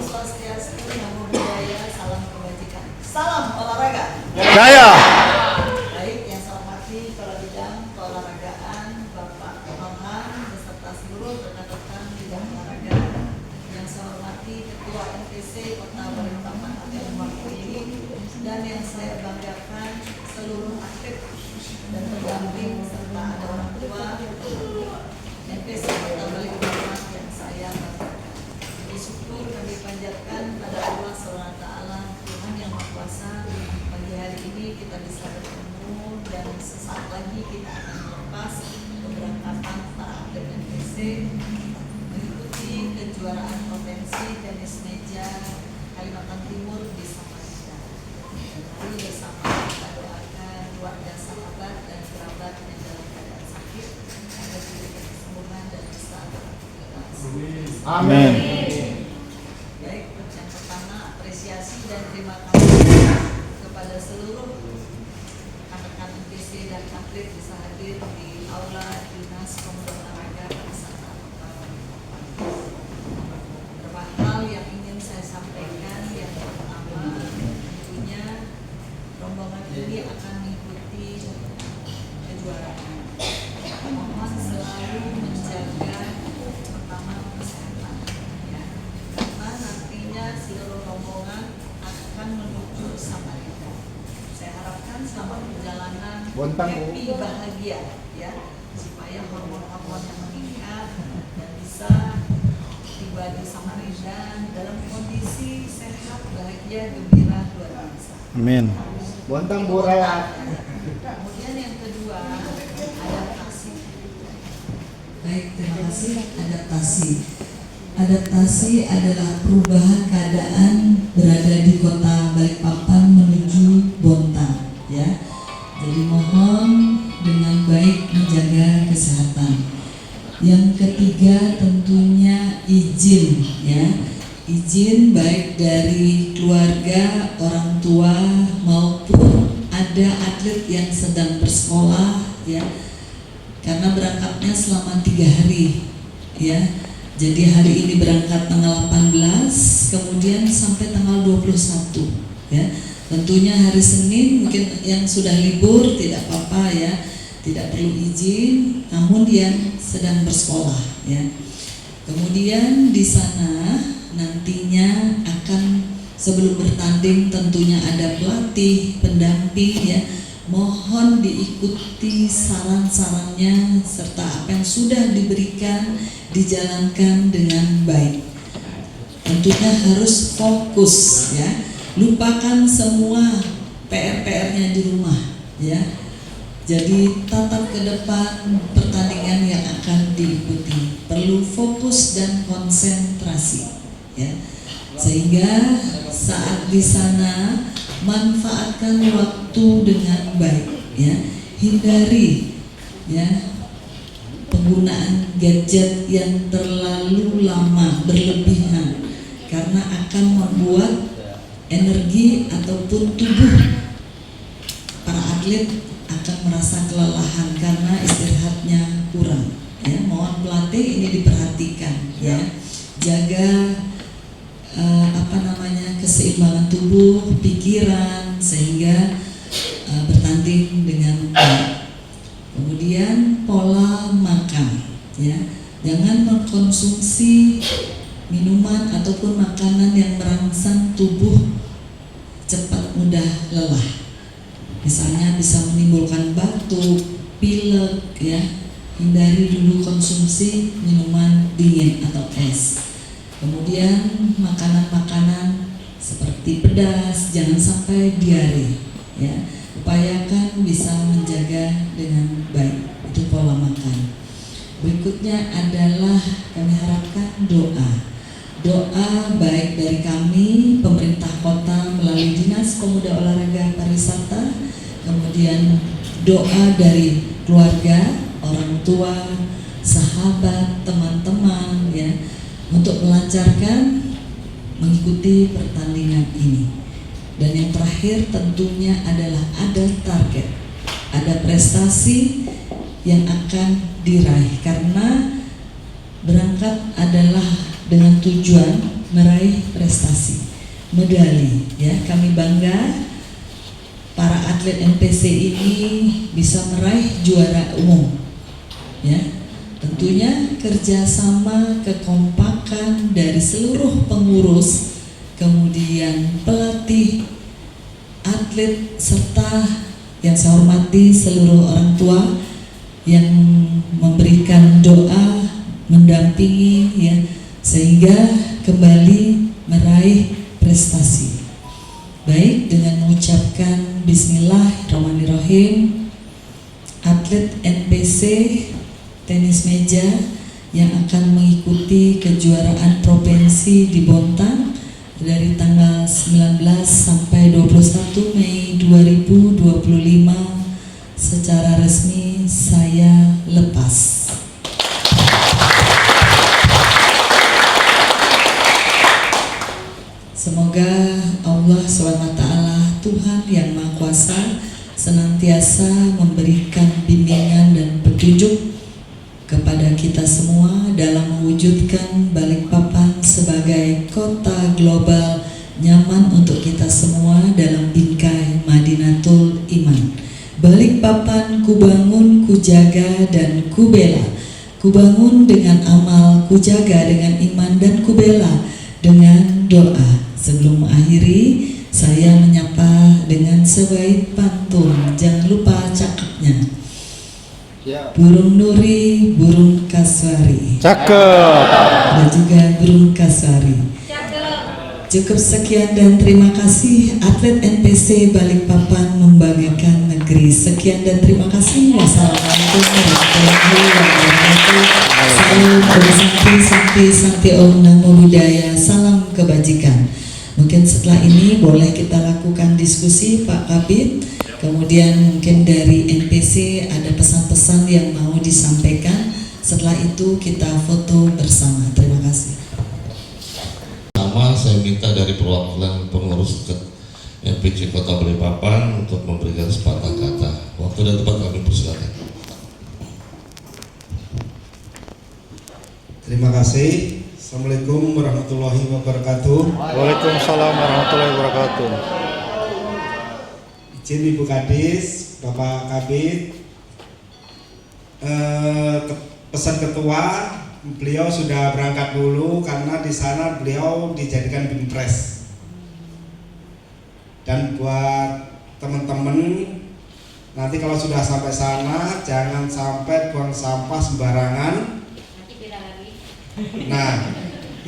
Swastiastu, Namo Buddhaya, salam kebajikan. Salam olahraga. Jaya. Baik, yang saya hormati Kepala Bidang Keolahragaan Bapak Norman beserta seluruh rekan-rekan bidang olahraga. Yang saya hormati Ketua NPC Kota Balikpapan Atlet Mewakili, dan yang saya banggakan seluruh atlet dan pendamping serta ada orang tua NPC Kota Balikpapan yang saya banggakan. Syukur kami panjatkan pada Allah SWT, Tuhan yang Maha Kuasa. Pagi hari ini kita bisa bertemu dan sesaat lagi kita akan melepas keberangkatan para atlet NPC mengikuti kejuaraan potensi tenis meja Kalimantan Timur di Samarinda. Mari bersama kita doakan keluarga, sahabat dan kerabat yang dalam keadaan sakit agar diberikan kesembuhan dan bisa beraktivitas. Amin. Baik, yang pertama apresiasi dan terima kasih kepada seluruh rekan-rekan NPC dan atlet bisa hadir di Aula Dinas Pemuda Olahraga Pariwisata Kota Balikpapan. Beberapa hal yang ingin saya sampaikan. Yang pertama, tentunya rombongan ini akan mengikuti kejuaraan. Mohon selalu menjaga pertama kesehatan, ya. Karena nantinya seluruh rombongan akan menuju Samarinda. Saya harapkan selama perjalanan happy, bahagia, ya, supaya hormon-hormon yang meningkat dan bisa tiba di Samarinda dalam kondisi sehat, bahagia, gembira, luar biasa. Amin. Bontang Buraya. Kemudian yang kedua, adaptasi. Baik, terima kasih. Adaptasi adalah perubahan keadaan berada di kota Balikpapan menuju Bontang, ya. Jadi mohon dengan baik menjaga kesehatan. Yang ketiga tentunya izin, ya. Izin baik dari keluarga, orang tua maupun ada atlet yang sedang bersekolah, ya. Karena berangkatnya selama 3 hari, ya. Jadi hari ini berangkat tanggal 18, kemudian sampai tanggal 21, ya. Tentunya hari Senin mungkin yang sudah libur tidak apa-apa, ya, tidak perlu izin, namun yang sedang bersekolah, ya. Kemudian di sana nantinya akan sebelum bertanding tentunya ada pelatih, pendamping, ya. Mohon diikuti saran-sarannya serta apa yang sudah diberikan dijalankan dengan baik. Tentunya harus fokus, ya. Lupakan semua PR-PR-nya di rumah, ya. Jadi tatap ke depan pertandingan yang akan diikuti. Perlu fokus dan konsentrasi, ya. Sehingga saat di sana manfaatkan waktu dengan baik, ya. Hindari, ya, penggunaan gadget yang terlalu lama berlebihan karena akan membuat energi ataupun tubuh para atlet akan merasa kelelahan karena istirahatnya kurang, ya. Mohon pelatih ini diperhatikan, ya. Jaga keseimbangan tubuh, pikiran sehingga bertanding dengan baik. Kemudian pola makan, ya. Jangan mengkonsumsi minuman ataupun makanan yang merangsang tubuh cepat mudah lelah. Misalnya bisa menimbulkan batuk, pilek, ya. Hindari dulu konsumsi minuman dingin atau es. Kemudian makanan-makanan seperti pedas jangan sampai diare, ya. Upayakan bisa menjaga dengan baik, itu pola makan. Berikutnya adalah kami harapkan doa baik dari kami pemerintah kota melalui Dinas Pemuda Olahraga Pariwisata, kemudian doa dari keluarga, orang tua, sahabat, teman-teman, ya, untuk melancarkan mengikuti pertandingan ini. Dan yang terakhir tentunya adalah ada target, ada prestasi yang akan diraih, karena berangkat adalah dengan tujuan meraih prestasi, medali. Ya, kami bangga para atlet NPC ini bisa meraih juara umum. Ya, tentunya kerjasama, kekompakan dari seluruh pengurus, kemudian pelatih, atlet, serta yang saya hormati seluruh orang tua yang memberikan doa, mendampingi, ya, sehingga kembali meraih prestasi. Baik, dengan mengucapkan Bismillahirrahmanirrahim, atlet NPC tenis meja yang akan mengikuti kejuaraan provinsi di Bontang dari tanggal 19 sampai 21 Mei 2025 secara resmi saya lepas. Semoga Allah SWT, Tuhan yang Maha Kuasa, senantiasa memberikan bimbingan dan petunjuk kepada kita semua dalam mewujudkan Balikpapan sebagai kota global nyaman untuk kita semua dalam bingkai Madinatul Iman. Balikpapan kubangun, kujaga, dan kubela. Kubangun dengan amal, kujaga dengan iman, dan kubela dengan doa. Sebelum mengakhiri, saya menyapa dengan sebaik pantun. Jangan lupa cakepnya. Burung nuri, burung kasuari. Cakep. Dan juga burung kasuari. Cukup sekian dan terima kasih. Atlet NPC Balikpapan membanggakan negeri. Sekian dan terima kasih. Wassalamualaikum warahmatullahi wabarakatuh. Salam santi om namo buddhaya. Salam kebajikan. Mungkin setelah ini boleh kita lakukan diskusi, Pak Kabid. Kemudian mungkin dari NPC ada pesan-pesan yang mau disampaikan. Setelah itu kita foto bersama. Terima kasih. Pertama, saya minta dari perwakilan pengurus NPC Kota Balikpapan untuk memberikan sepatah kata. Waktu dan tempat kami persilakan. Terima kasih. Assalamualaikum warahmatullahi wabarakatuh. Waalaikumsalam warahmatullahi wabarakatuh. Izin Ibu Kadis, Bapak Kabid, pesan ketua, beliau sudah berangkat dulu karena di sana beliau dijadikan binpres. Dan buat teman-teman, nanti kalau sudah sampai sana jangan sampai buang sampah sembarangan. Nah,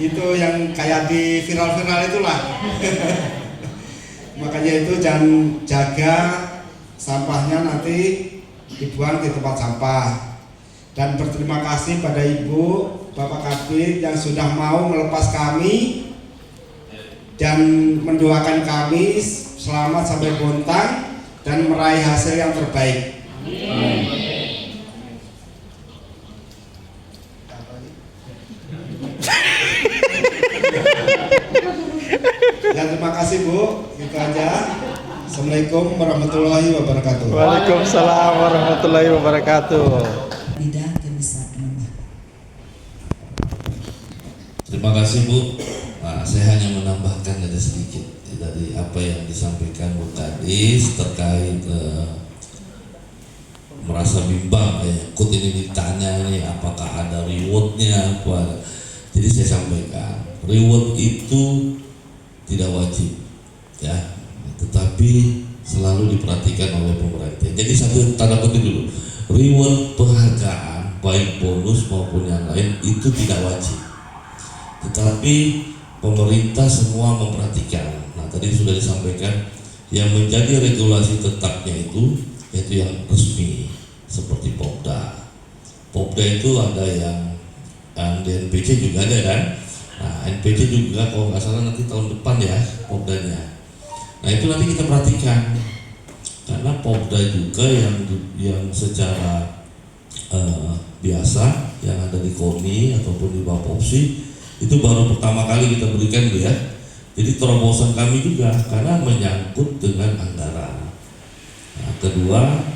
itu yang kayak di viral-viral itulah. Makanya itu jangan jaga sampahnya nanti dibuang di tempat sampah. Dan berterima kasih pada Ibu, Bapak Kabid yang sudah mau melepas kami dan mendoakan kami selamat sampai Bontang dan meraih hasil yang terbaik. Ya, terima kasih Bu, itu aja. Assalamualaikum warahmatullahi wabarakatuh. Waalaikumsalam warahmatullahi wabarakatuh. Tidak bisa menambah. Terima kasih Bu. Nah, saya hanya menambahkan ada sedikit dari apa yang disampaikan Bu Kadis terkait merasa bimbang kut ini ditanya nih apakah ada rewardnya apa. Jadi saya sampaikan reward itu tidak wajib ya, tetapi selalu diperhatikan oleh pemerintah. Jadi satu tanda kutip dulu, reward penghargaan baik bonus maupun yang lain itu tidak wajib, tetapi pemerintah semua memperhatikan. Nah, tadi sudah disampaikan yang menjadi regulasi tetapnya itu yaitu yang resmi seperti Popda. Popda itu ada yang di NPC juga ada kan. Nah, NPC juga kalau nggak salah nanti tahun depan ya Popdanya. Nah, itu nanti kita perhatikan karena Popda juga yang secara biasa yang ada di KONI ataupun di Bapopsi itu baru pertama kali kita berikan gitu ya. Jadi terobosan kami juga karena menyangkut dengan anggaran. Nah, kedua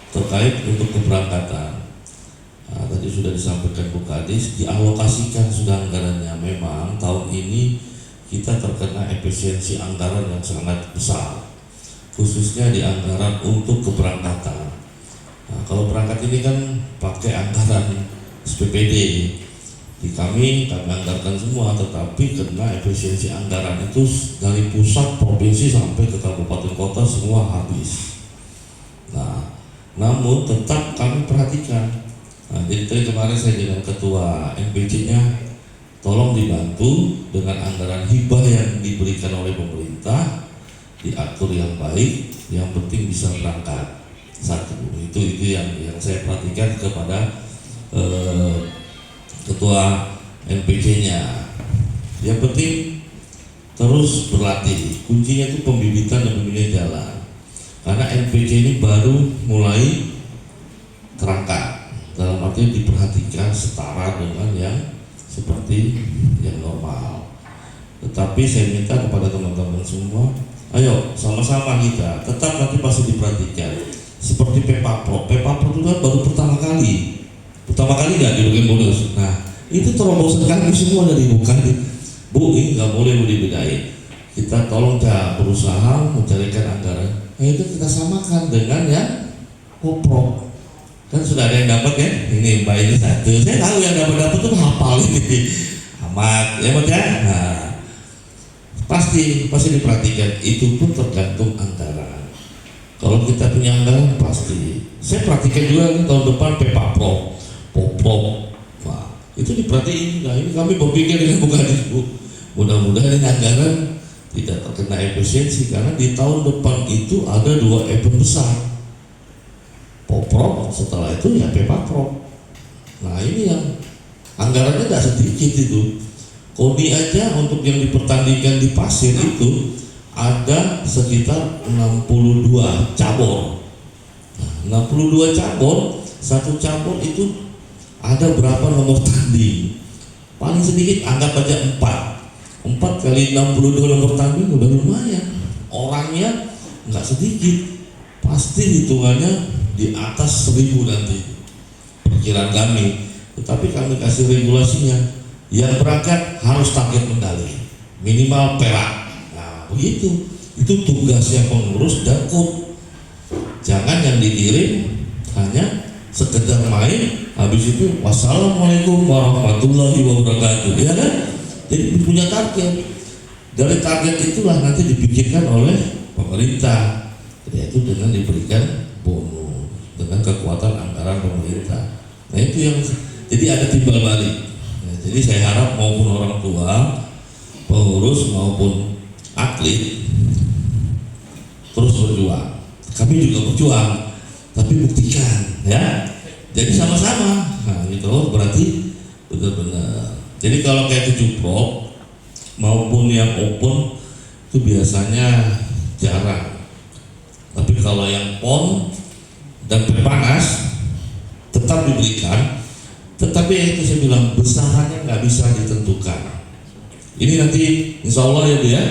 terkait untuk keberangkatan. Nah, tadi sudah disampaikan Bu Kadis, dialokasikan sudah anggarannya. Memang tahun ini kita terkena efisiensi anggaran yang sangat besar, khususnya di anggaran untuk keberangkatan. Nah, kalau berangkat ini kan pakai anggaran SPPD. Di kami anggarkan semua, tetapi kena efisiensi anggaran itu dari pusat, provinsi sampai ke kabupaten kota semua habis. Nah, namun tetap kami perhatikan. Nah, jadi tadi kemarin saya dengan ketua NPC-nya, tolong dibantu dengan anggaran hibah yang diberikan oleh pemerintah, diatur yang baik, yang penting bisa berangkat. Satu, itu yang saya perhatikan kepada ketua NPC-nya. Yang penting terus berlatih. Kuncinya itu pembibitan dan pemilihan jalan. Karena NPC ini baru mulai terangkat. Dalam arti diperhatikan setara dengan yang seperti yang normal. Tetapi saya minta kepada teman-teman semua, ayo sama-sama kita tetap nanti pasti diperhatikan. Seperti Pepapro itu kan baru pertama kali nggak dibikin bonus. Nah, itu terobosan kami semua dari bukan Bu, ini nggak boleh dibedain. Kita tolong berusaha mencarikan anggaran. Nah, itu kita samakan dengan yang Kopro. Kan sudah ada yang dapat ya, ini Mbak ini satu. Saya tahu yang dapat tuh hafal ini amat ya Mbak ya. Nah, pasti diperhatikan. Itu pun tergantung anggaran. Kalau kita punya anggaran pasti. Saya perhatikan juga nih, tahun depan Pepapro, Popro. Nah, itu diperhatiin. Nah, ini kami berpikir dengan bukan Bu. Mudah-mudahan ini anggaran tidak terkena efisiensi karena di tahun depan itu ada 2 event besar. Popro, setelah itu ya Pepapro. Nah, ini yang anggarannya tidak sedikit itu. Koni aja untuk yang dipertandingkan di Pasir itu ada sekitar 62 cabur. Nah, 62 cabur, satu cabur itu ada berapa nomor tanding? Paling sedikit anggap aja 4 kali 62 nomor tanding udah lumayan. Orangnya nggak sedikit, pasti hitungannya di atas 1000 nanti perkiraan kami. Tetapi kami kasih regulasinya, yang berangkat harus target medali minimal perak. Nah, begitu, itu tugasnya pengurus dan klub. Jangan yang dikirim hanya sekedar main, habis itu wassalamualaikum warahmatullahi wabarakatuh, ya kan? Jadi punya target. Dari target itulah nanti dipikirkan oleh pemerintah, yaitu dengan diberikan bonus dengan kekuatan anggaran pemerintah. Nah, itu yang jadi ada timbal balik. Nah, jadi saya harap maupun orang tua, pengurus maupun atlet terus berjuang. Kami juga berjuang, tapi buktikan ya. Jadi sama-sama. Nah, gitu berarti benar-benar. Jadi kalau kayak 7 Pro maupun yang open itu biasanya jarang. Tapi kalau yang PON dan Pepanas tetap diberikan, tetapi itu saya bilang besarannya nggak bisa ditentukan. Ini nanti insya Allah ya Bu ya,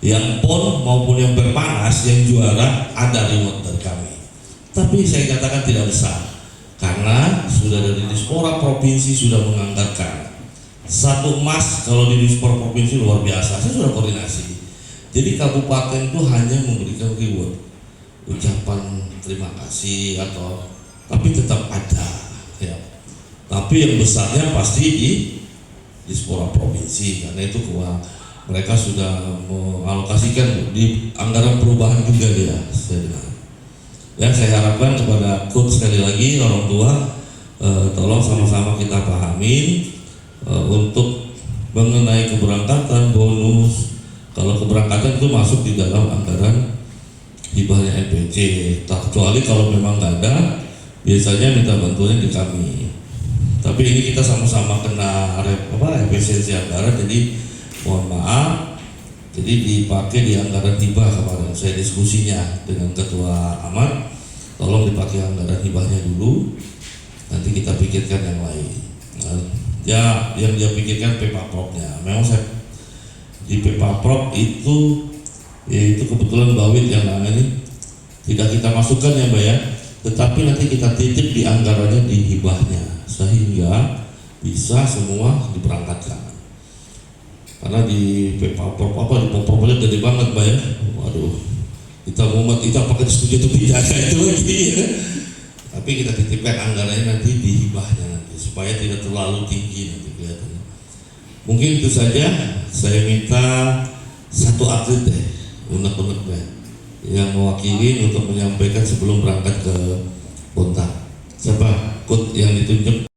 yang PON maupun yang Pepanas yang juara ada reward dari kami. Tapi saya katakan tidak besar karena sudah dari Dispora Provinsi sudah menganggarkan 1 emas. Kalau di Dispora Provinsi luar biasa, saya sudah koordinasi. Jadi kabupaten itu hanya memberikan reward, ucapan terima kasih atau, tapi tetap ada ya. Tapi yang besarnya pasti di Dispora Provinsi karena itu mereka sudah mengalokasikan di anggaran perubahan juga dia. Ya, saya harapkan kepada coach sekali lagi orang tua, tolong sama-sama kita pahami untuk mengenai keberangkatan bonus. Kalau keberangkatan itu masuk di dalam anggaran hibahnya NPC, kecuali kalau memang nggak ada, biasanya minta bantuannya di kami. Tapi ini kita sama-sama kena efisiensi anggaran, jadi mohon maaf. Jadi dipakai di anggaran hibah kemarin saya diskusinya dengan Ketua Ahmad, tolong dipakai anggaran hibahnya dulu, nanti kita pikirkan yang lain. Nah, ya yang dia pikirkan Pepapropnya. Memang saya di Pepaprop itu yaitu kebetulan Bawit yang ini tidak kita masukkan ya Mbak ya, tetapi nanti kita titip di anggarannya di hibahnya. sehingga bisa semua diberangkatkan. Karena di Popopnya gede banget Mbak ya. Waduh, kita mumet kita pakai setuju itu tidak itu lagi ya. Tapi kita titipkan anggarannya nanti di hibahnya nanti supaya tidak terlalu tinggi nanti kelihatannya. Mungkin itu saja. Saya minta satu atlet deh, unek-unek deh, yang mewakili untuk menyampaikan sebelum berangkat ke Bontang. Siapa? Kut yang ditunjuk.